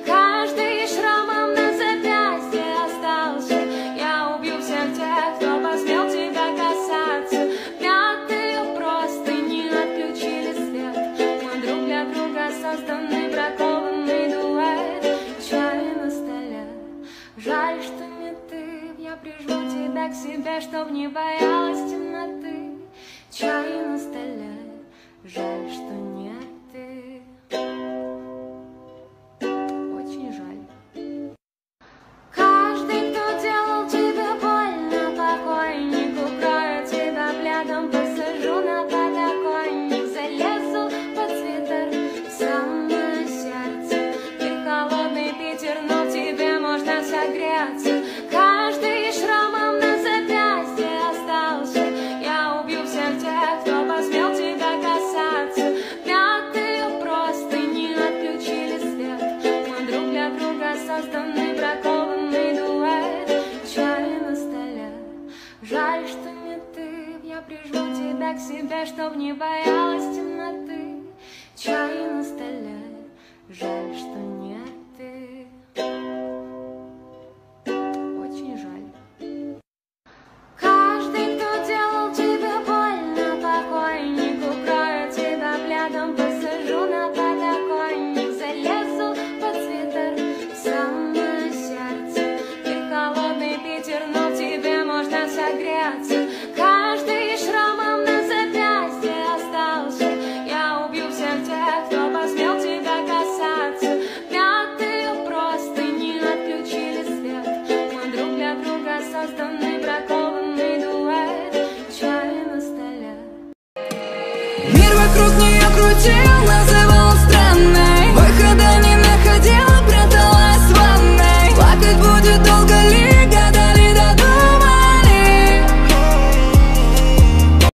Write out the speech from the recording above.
Каждый шрамом на запястье остался. Я убью всех тех, кто посмел тебя касаться. Пятые простыни отключили свет. Мы друг для друга созданы, бракованный дуэт. Чай на столе, жаль, что не ты. Я прижму тебя к себе, чтоб не боялась темноты. Чай на столе, жаль, что не ты. Очень жаль. Каждый, кто делал тебе больно, покойник, укрою тебя пледом, посажу на подоконник, залезу под свитер в самое сердце. Ты холодный Питер, но в тебе можно согреться. Каждый шрамом на запястье остался. Я убью всех тех, кто посмел тебя касаться. Пятые простыни отключили свет. Мы друг для друга созданы, бракованный дуэт. Чай на столе, жаль, что не ты. Я прижму тебя к себе, чтоб не боялась темноты. Чай на столе, жаль, что не